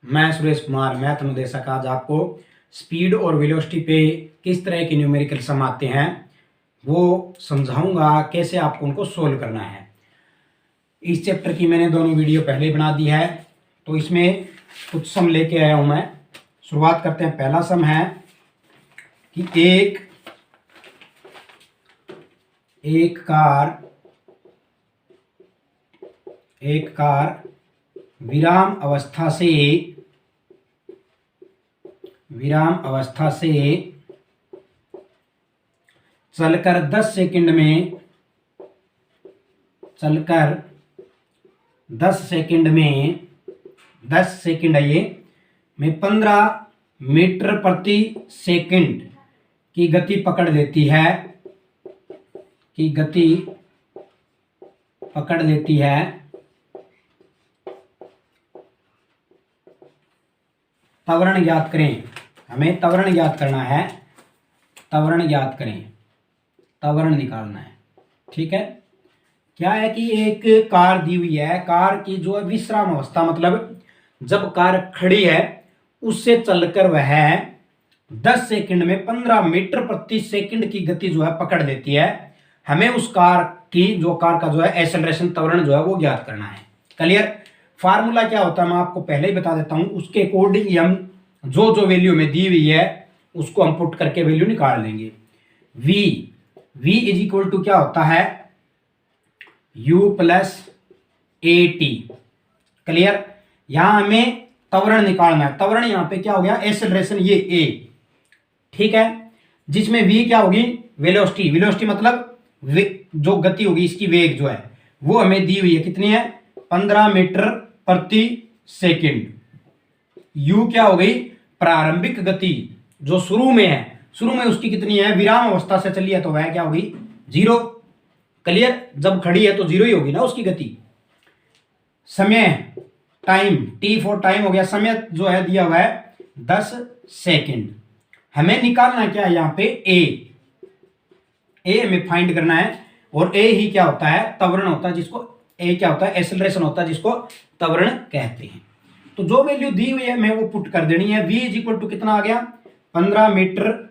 मैं सुरेश कुमार मैथ अनुदेशक आज आपको स्पीड और वेलोसिटी पे किस तरह के न्यूमेरिकल सम आते हैं वो समझाऊंगा, कैसे आपको उनको सोल्व करना है। इस चैप्टर की मैंने दोनों वीडियो पहले ही बना दी है, तो इसमें कुछ सम लेके आया हूं मैं। शुरुआत करते हैं। पहला सम है कि एक कार विराम अवस्था से चलकर 10 सेकंड में 10 सेकंड है ये में 15 मीटर प्रति सेकंड की गति पकड़ लेती है त्वरण ज्ञात करें। हमें त्वरण ज्ञात करना है, त्वरण ज्ञात करें, त्वरण निकालना है। ठीक है। क्या है कि एक कार दी हुई है, कार की जो है विश्राम अवस्था, मतलब जब कार खड़ी है उससे चलकर वह 10 सेकंड में 15 मीटर प्रति सेकंड की गति जो है पकड़ लेती है। हमें उस कार का जो है एक्सेलरेशन, त्वरण जो है वो ज्ञात करना है। क्लियर। फार्मूला क्या होता है मैं आपको पहले ही बता देता हूं, उसके अकॉर्डिंग हम जो वैल्यू में दी हुई है उसको हम पुट करके वैल्यू निकाल लेंगे। v इज इक्वल टू क्या होता है, u plus a T. Clear. यहां हमें त्वरण निकालना है। त्वरण यहां पे क्या हो गया, एक्सेलरेशन, ये a। ठीक है। जिसमें v क्या होगी, वेलोसिटी। वेलोसिटी मतलब जो गति होगी, इसकी वेग जो है वो हमें दी हुई है, कितनी है, 15 मीटर प्रति सेकंड। u क्या हो गई, प्रारंभिक गति जो शुरू में है, शुरू में उसकी कितनी है, विराम अवस्था से चली है तो वह क्या होगी, 0। क्लियर। जब खड़ी है तो 0 ही होगी ना उसकी गति। समय, टाइम, t फॉर टाइम हो गया, समय जो है दिया हुआ है 10 सेकंड। हमें निकालना क्या है यहाँ पे, a हमें फाइंड करना है। और a ही क्या होता है, त्वरण होता है, जिसको a क्या होता है, एक्सेलरेशन होता है, जिसको त्वरण कहते हैं। तो जो वैल्यू दी हुई है हमें वो पुट कर देनी है। v इज इक्वल टू कितना आ गया, 15 मीटर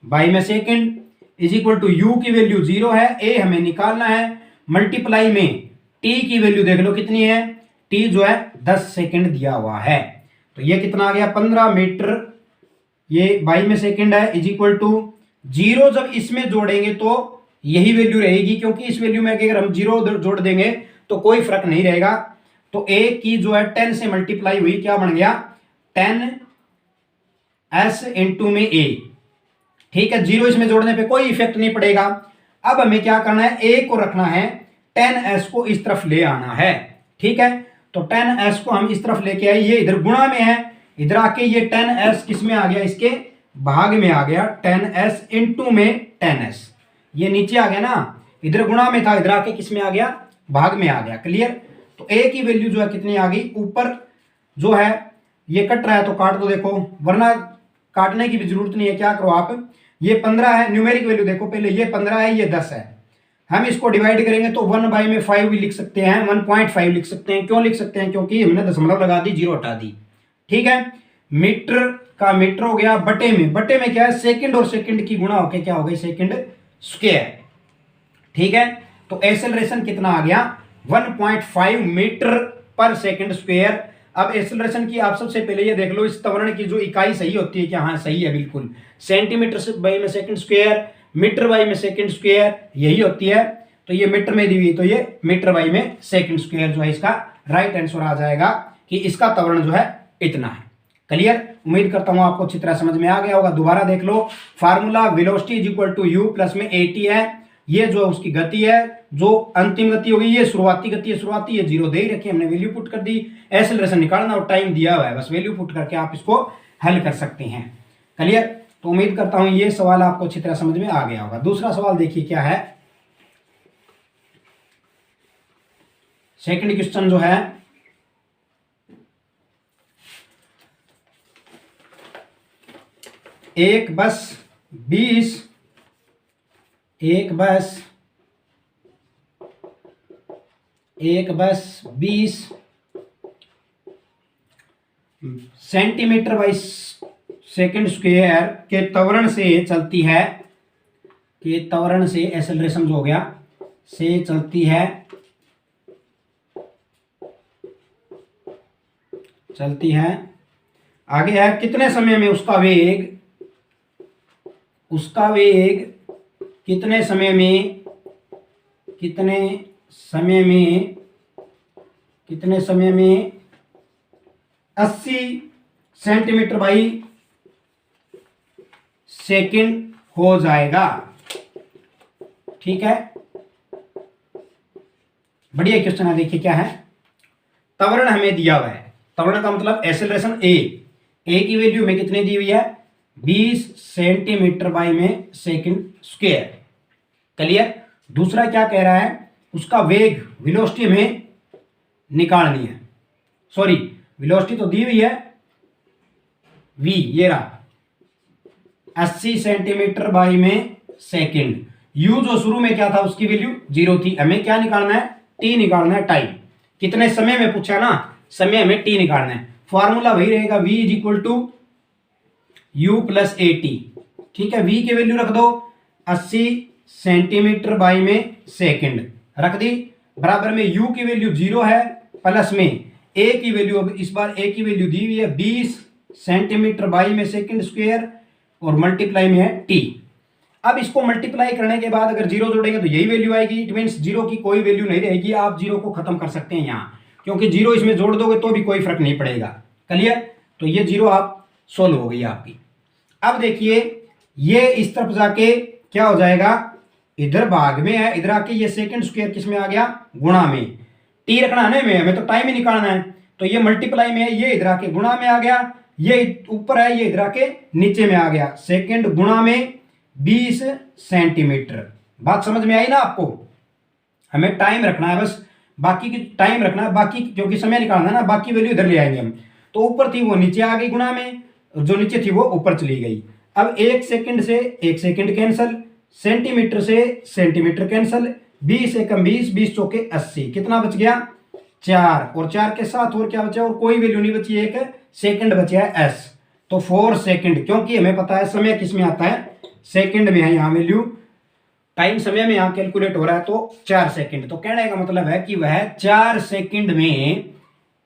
बाई में second is equal to u की वैल्यू 0 है, a हमें निकालना है, मल्टीप्लाई में t की वैल्यू देख लो कितनी है, t जो है 10 सेकंड दिया हुआ है। तो ये कितना आ गया, 15 मीटर, ये बाई में सेकंड है, इज इक्वल टू 0। जब इसमें जोड़ेंगे तो यही वैल्यू रहेगी, क्योंकि इस वैल्यू में अगर हम 0 जोड़ देंगे तो कोई फर्क नहीं रहेगा। तो a की जो है 10 से मल्टीप्लाई हुई, क्या बन गया, 10s इंटू में a। ठीक है। 0 इसमें जोड़ने पे कोई इफेक्ट नहीं पड़ेगा। अब हमें क्या करना है, a को रखना है, 10s को इस तरफ ले आना है। ठीक है। तो 10s को हम इस तरफ लेके आए, ये इधर गुणा में है, इधर आके ये 10s किस में आ गया, इसके भाग में आ गया, 10s इंटू में 10s। ये नीचे आ गया ना, इधर गुणा में था, इधर आके किस में आ गया, भाग में आ गया। क्लियर। तो a की वैल्यू जो है कितनी आ गई, ऊपर जो है ये कट रहा है तो काट दो, देखो, वरना काटने की भी जरूरत नहीं है। क्या करो आप, ये 15 है, न्यूमेरिक वैल्यू देखो पहले, ये 15 है, ये 10 है। हम इसको डिवाइड करेंगे तो 1/5 भी लिख सकते हैं, 1.5 लिख सकते हैं। क्यों लिख सकते हैं, क्योंकि हमने दशमलव लगा दी, 0 हटा दी। ठीक है। मीटर का मीटर हो गया, बटे में क्या है, सेकंड और सेकंड की गुणा होके क्या हो गई, सेकंड स्क्वायर। ठीक है। तो एक्सेलरेशन कितना आ गया, 1.5 मीटर पर सेकंड स्क्वायर। अब एक्सेलरेशन की आप सबसे पहले ये देख लो, इस त्वरण की जो इकाई सही होती है क्या, हाँ सही है बिल्कुल, सेंटीमीटर बाई में सेकंड स्क्वायर, मीटर बाई में सेकंड स्क्वायर, यही होती है। तो ये मीटर में दी हुई, तो ये मीटर बाई में सेकंड स्क्वायर जो है इसका राइट आंसर आ जाएगा, कि इसका त्वरण जो है इतना है। क्लियर। उम्मीद करता हूं आपको अच्छी तरह समझ में आ गया होगा। दोबारा देख लो, formula velocity is equal to u plus में at है, ये जो उसकी गति है, जो अंतिम गति होगी, ये शुरुआती गति है, शुरुआती ये 0 दे ही रखी, हमने वैल्यू पुट कर दी। एक्सेलरेशन निकालना और टाइम दिया हुआ है, बस वैल्यू पुट करके आप इसको हल कर सकते हैं। क्लियर। तो उम्मीद करता हूं ये सवाल आपको अच्छी तरह समझ में आ गया होगा। दूसरा सवाल देखिए क्या है, सेकंड क्वेश्चन जो है, एक बस 20 सेंटीमीटर बाई सेकंड स्क्वायर के त्वरण से चलती है, के त्वरण से एक्सेलरेशन जो हो गया से चलती है आगे है कितने समय में उसका वेग कितने समय में 80 सेंटीमीटर बाई सेकंड हो जाएगा। ठीक है, बढ़िया क्वेश्चन है। देखिए क्या है, त्वरण हमें दिया हुआ है, त्वरण का मतलब एक्सेलरेशन ए की वैल्यू में कितनी दी हुई है 20 सेंटीमीटर बाई में सेकंड स्क्वायर। क्लियर। दूसरा क्या कह रहा है, उसका वेग वेलोसिटी हमें निकालनी है, सॉरी वेलोसिटी तो दी हुई है v, ये रहा 80 सेंटीमीटर बाई में सेकंड। u जो शुरू में क्या था उसकी वैल्यू 0 थी, हमें क्या निकालना है t निकालना है, टाइम कितने समय में पूछा ना, समय हमें t निकालना है। फॉर्मूला वही रहेगा v is equal to u plus a t. ठीक है, v की वैल्यू रख दो 80 सेंटीमीटर बाई में सेकंड रख दी, बराबर में u की वैल्यू 0 है, प्लस में a की वैल्यू, अब इस बार a की वैल्यू दी हुई है 20 सेंटीमीटर बाई में सेकंड स्क्वायर और मल्टीप्लाई में है t। अब इसको मल्टीप्लाई करने के बाद अगर 0 जोड़ेंगे तो यही वैल्यू आएगी, इट मींस 0 की कोई वैल्यू नहीं रहेगी, आप 0 को खत्म कर सकते हैं यहाँ, क्योंकि 0 इसमें जोड़ दोगे तो भी कोई फर्क नहीं पड़ेगा। क्लियर, तो ये 0 आप सोल्व हो गई आपकी। अब देखिए ये इस तरफ जाके क्या हो जाएगा, इधर भाग में है, इधर आके ये सेकंड स्क्वायर किस में आ गया गुणा में, टी रखना है में, हमें तो टाइम ही निकालना है, तो ये मल्टीप्लाई में है, ये इधर आके गुणा में आ गया, ये ऊपर है ये इधर आके नीचे में आ गया, सेकंड गुणा में 20 सेंटीमीटर। बात समझ में आई ना आपको, हमें टाइम रखना है बस, बाकी की टाइम रखना है, बाकी क्योंकि समय निकालना है ना, बाकी वैल्यू इधर ले आएंगे हम। तो ऊपर थी वो नीचे आ गई गुणा में, जो नीचे थी वो ऊपर चली गई। अब 1 सेकंड से 1 सेकंड कैंसल, सेंटीमीटर से सेंटीमीटर कैंसल, 20 एकम 20, 20 चौके 80, कितना बच गया 4, और 4 के साथ और क्या बचा, और कोई वैल्यू नहीं बची, एक सेकंड बचा है s, तो 4 सेकंड, क्योंकि हमें पता है समय किस में आता है सेकंड में है, यहाँ वैल्यू टाइम समय में यहाँ कैलकुलेट हो रहा है, तो 4 सेकंड। तो कहने का मतलब है कि वह 4 सेकंड में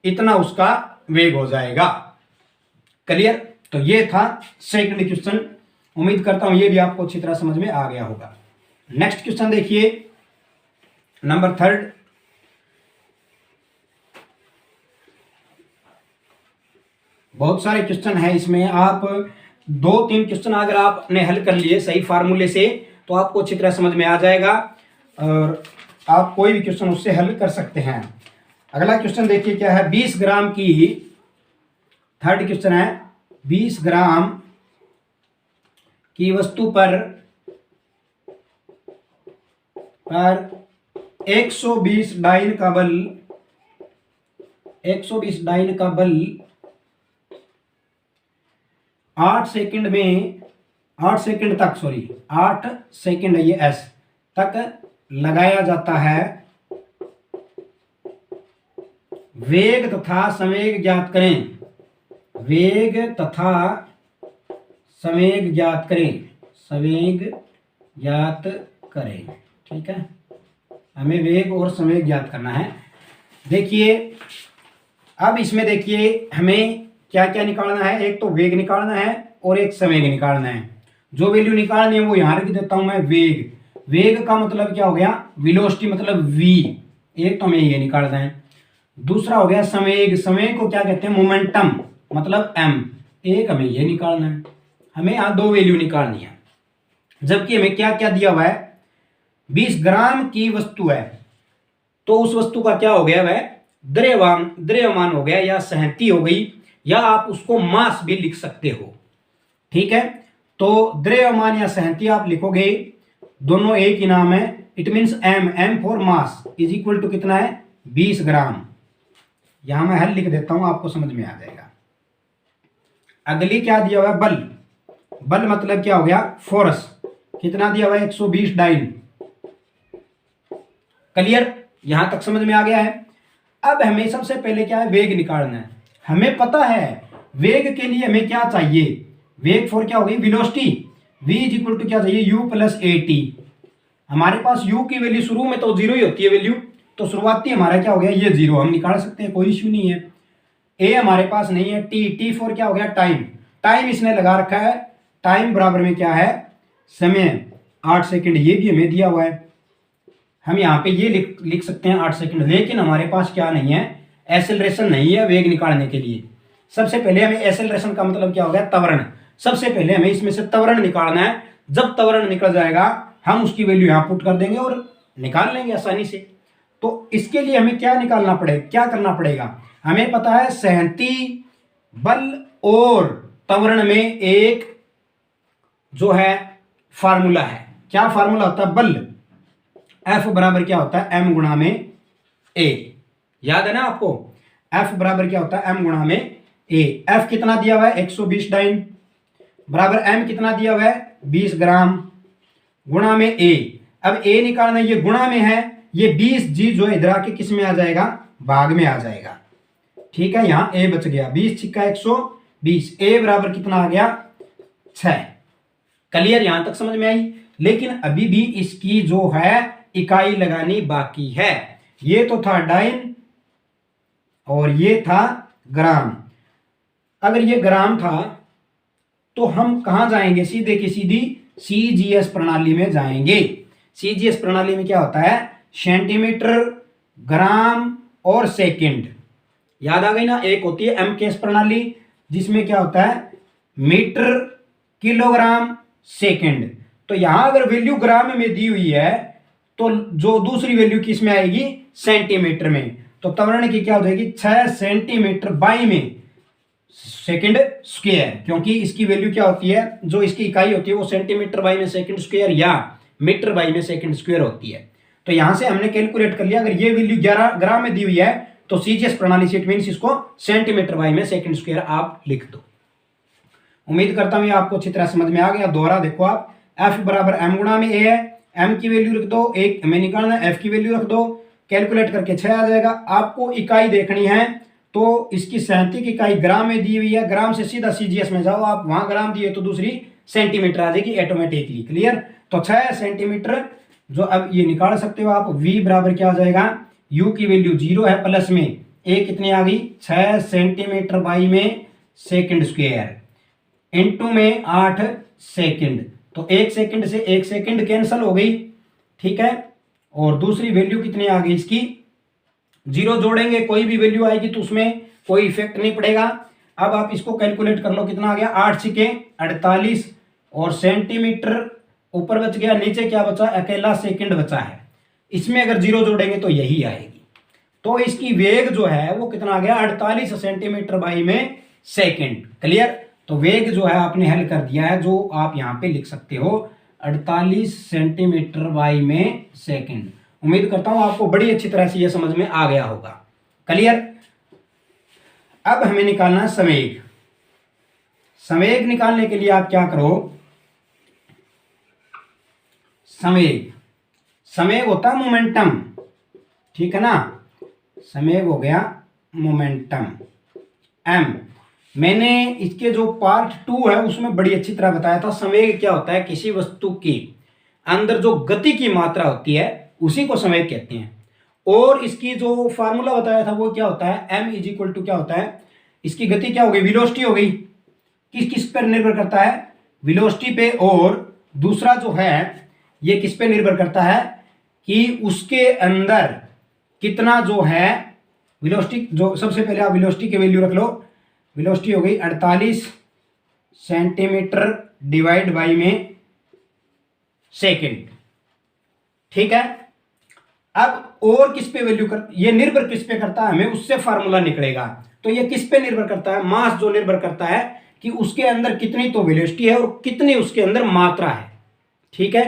इतना उसका वेग हो जाएगा। क्लियर, तो ये था सेकंड क्वेश्चन, उम्मीद करता हूं ये भी आपको अच्छी तरह समझ में आ गया होगा। नेक्स्ट क्वेश्चन देखिए, नंबर 3। बहुत सारे क्वेश्चन है इसमें, आप 2-3 क्वेश्चन अगर आपने हल कर लिए सही फार्मूले से तो आपको अच्छी तरह समझ में आ जाएगा, और आप कोई भी क्वेश्चन उससे हल कर सकते हैं। अगला क्वेश्चन देखिए क्या है, 20 ग्राम की, थर्ड क्वेश्चन है, 20 ग्राम की वस्तु पर 120 डाइन का बल, 120 डाइन का बल 8 सेकंड में, 8 सेकंड तक, सॉरी 8 सेकंड ये एस तक लगाया जाता है, वेग तथा संवेग ज्ञात करें, वेग तथा संवेग ज्ञात करें, संवेग ज्ञात करें। ठीक है, हमें वेग और संवेग ज्ञात करना है। देखिए अब इसमें देखिए हमें क्या क्या निकालना है, एक तो वेग निकालना है और एक संवेग निकालना है। जो वैल्यू निकालनी है वो यहां रख देता हूं मैं, वेग, वेग का मतलब क्या हो गया वेलोसिटी मतलब v, एक तो हमें ये निकालना है। दूसरा हो गया संवेग, संवेग को क्या कहते हैं मोमेंटम मतलब m, एक हमें ये निकालना है। हमें यहाँ 2 वैल्यू निकालनी है, जबकि हमें क्या क्या दिया हुआ है 20 ग्राम की वस्तु है, तो उस वस्तु का क्या हो गया वह द्रव्यमान हो गया, या सहंती हो गई, या आप उसको मास भी लिख सकते हो। ठीक है, तो द्रव्यमान या सहंती आप लिखोगे, दोनों एक ही नाम है, it means m for mass is equal to कितना है 20 ग्राम। यहां मैं हल लिख देता हूं, आपको समझ में आ जाएगा। अगली क्या दिया हुआ है बल, बल मतलब क्या हो गया फोर्स, कितना दिया हुआ है 120 डाइन। क्लियर, यहां तक समझ में आ गया है। अब हमें सबसे पहले क्या है वेग निकालना है। हमें पता है वेग के लिए हमें क्या चाहिए, वेग फॉर क्या हो गई velocity, v is equal to क्या चाहिए u प्लस ए टी। हमारे पास u की वैल्यू शुरू में तो जीरो ही होती है वैल्यू, तो शुरुआती हमारा क्या हो गया ये जीरो, हम निकाल सकते हैं कोई इश्यू नहीं है। a हमारे पास नहीं है, t फॉर क्या हो गया टाइम, टाइम इसने लगा रखा है, टाइम बराबर में क्या है समय 8 सेकंड, ये भी हमें दिया हुआ है, हम यहाँ पे ये लिख सकते हैं 8 सेकंड। लेकिन हमारे पास क्या नहीं है, एक्सेलरेशन नहीं है वेग निकालने के लिए। सबसे पहले हमें एक्सेलरेशन का मतलब क्या हो गया त्वरण, सबसे पहले हमें इसमें से त्वरण निकालना है। जब त्वरण निकल जाएगा हम उसकी वैल्यू यहाँ पुट कर देंगे और निकाल लेंगे आसानी से। तो इसके लिए हमें क्या निकालना पड़ेगा, क्या करना पड़ेगा, हमें पता है सहनती बल और त्वरण में एक जो है फार्मूला है, क्या फार्मूला होता है, बल F बराबर क्या होता है m गुणा में a, याद है ना आपको, F बराबर क्या होता है m गुणा में a। F कितना दिया हुआ है 120 डाइन बराबर m कितना दिया हुआ है 20 ग्राम गुणा में a। अब a निकालना, ये गुणा में है, ये 20 जी जो इधर आके किस में आ जाएगा, भाग में आ जाएगा, ठीक है, यहाँ a बच गया, 20 छिक्का 120, a बराबर कितना आ गया 6। क्लियर, यहां तक समझ में आई। लेकिन अभी भी इसकी जो है इकाई लगानी बाकी है। ये तो था डाइन और ये था ग्राम। अगर ये ग्राम था तो हम कहां जाएंगे, सीधे की सीधी सीजीएस प्रणाली में जाएंगे। सीजीएस प्रणाली में क्या होता है, सेंटीमीटर, ग्राम और सेकंड, याद आ गई ना। एक होती है एमकेएस प्रणाली जिसमें क्या होता है मीटर, किलोग्राम, सेकंड। तो यहां अगर वैल्यू ग्राम में दी हुई है तो जो दूसरी वैल्यू किस में आएगी, सेंटीमीटर में। तो त्वरण की क्या हो जाएगी 6 सेंटीमीटर बाई में सेकंड स्क्वायर, क्योंकि इसकी वैल्यू क्या होती है, जो इसकी इकाई होती है वो सेंटीमीटर बाई में सेकंड स्क्वायर या मीटर बाई में सेकंड स्क्वायर होती है। तो यहां से हमने कैलकुलेट कर लिया, अगर ये वैल्यू 11 ग्राम में दी हुई है तो सीजीएस प्रणाली से इट मींस इसको सेंटीमीटर बाई में सेकंड स्क्वायर आप लिख दो। उम्मीद करता हूं ये आपको अच्छी तरह समझ में आ गया। दोहरा देखो आप, F बराबर m गुणा में a है, m की वैल्यू रख दो, एक हमें निकालना है, f की वैल्यू रख दो, कैलकुलेट करके 6 आ जाएगा। आपको इकाई देखनी है तो इसकी सहनती की इकाई ग्राम में दी हुई है, ग्राम से सीधा सीजीएस में जाओ आप, वहां ग्राम दिए तो दूसरी सेंटीमीटर आ जाएगी ऑटोमेटिकली। क्लियर, तो 6 सेंटीमीटर जो अब ये निकाल सकते हो आप। v बराबर क्या हो जाएगा, u की वैल्यू 0 है, प्लस में a कितनी आ गई 6 सेंटीमीटर बाई में सेकंड स्क्वायर इंटू में 8 सेकंड। तो 1 सेकंड से 1 सेकंड कैंसिल हो गई, ठीक है, और दूसरी वैल्यू कितनी आ गई इसकी 0 जोड़ेंगे, कोई भी वैल्यू आएगी तो उसमें कोई इफेक्ट नहीं पड़ेगा। अब आप इसको कैलकुलेट कर लो, कितना आ गया 8 छिके 48 और सेंटीमीटर ऊपर बच गया, नीचे क्या बचा अकेला सेकंड बचा है, इसमें अगर 0 जोड़ेंगे तो यही आएगी। तो इसकी वेग जो है वो कितना आ गया 48 सेंटीमीटर बाई में सेकंड। क्लियर, तो वेग जो है आपने हल कर दिया है, जो आप यहाँ पे लिख सकते हो 48 सेंटीमीटर बाई में सेकंड। उम्मीद करता हूं आपको बड़ी अच्छी तरह से यह समझ में आ गया होगा। क्लियर, अब हमें निकालना है संवेग। संवेग निकालने के लिए आप क्या करो, संवेग, संवेग होता है मोमेंटम, ठीक है ना, संवेग हो गया मोमेंटम m। मैंने इसके जो पार्ट 2 है उसमें बड़ी अच्छी तरह बताया था संवेग क्या होता है, किसी वस्तु के अंदर जो गति की मात्रा होती है उसी को संवेग कहते हैं। और इसकी जो फार्मूला बताया था वो क्या होता है, m इज इक्वल टू क्या होता है, इसकी गति क्या हो गई वेलोसिटी हो गई, किस किस पर निर्भर करता है, वेलोसिटी पे, और दूसरा जो है ये किस पे निर्भर करता है कि उसके अंदर कितना जो है वेलोसिटी, जो सबसे पहले आप वेलोसिटी की वैल्यू रख लो, वेलोसिटी हो गई 48 सेंटीमीटर डिवाइड बाई में सेकंड, ठीक है। अब और किस पे वैल्यू कर, ये निर्भर किस पे करता है, हमें उससे फार्मूला निकलेगा। तो ये किस पे निर्भर करता है, मास जो निर्भर करता है कि उसके अंदर कितनी तो वेलोसिटी है और कितनी उसके अंदर मात्रा है, ठीक है।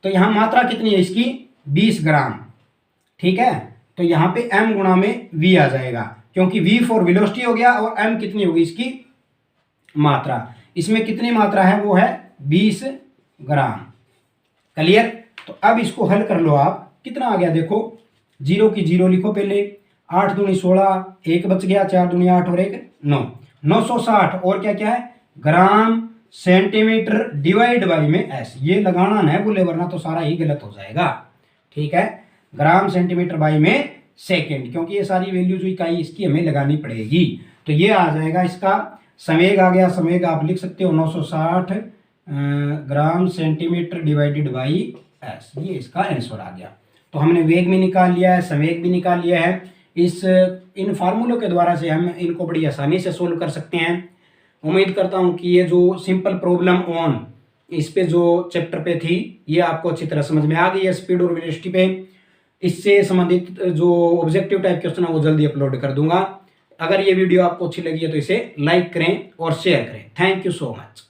तो यहां मात्रा कितनी है इसकी 20 ग्राम, ठीक है। तो यहां पे m गुणा में v आ जाएगा, क्योंकि v फॉर वेलोसिटी हो गया और m कितनी होगी इसकी मात्रा, इसमें कितनी मात्रा है वो है 20 ग्राम। क्लियर, तो अब इसको हल कर लो आप, कितना आ गया देखो, 0 की 0 लिखो पहले, 8 दूनी 16, 1 बच गया, 4 दूनी 8 और 1 9, 960 और क्या क्या है ग्राम सेंटीमीटर डिवाइड बाई में एस, ये लगाना ना है बोले वरना तो सारा ही गलत हो जाएगा। ठीक है, ग्राम सेंटीमीटर बाई में सेकेंड, क्योंकि ये सारी वैल्यू जो इकाई इसकी हमें लगानी पड़ेगी। तो ये आ जाएगा इसका संवेग आ गया, संवेग आप लिख सकते हो 960 gram centimetre divided by S, ये इसका आंसर आ गया। तो हमने वेग भी निकाल लिया है, संवेग भी निकाल लिया है। इन फार्मूलों के द्वारा से हम इनको बड़ी आसानी से सोल्व कर सकते हैं। उम्मीद करता हूँ कि ये जो सिंपल प्रॉब्लम ऑन इस पे जो चैप्टर पे थी ये आपको अच्छी तरह समझ में आ गई है। स्पीड और वेलोसिटी पे इससे संबंधित जो ऑब्जेक्टिव टाइप क्वेश्चन है वो जल्दी अपलोड कर दूंगा। अगर ये वीडियो आपको अच्छी लगी है तो इसे लाइक करें और शेयर करें। Thank you so much.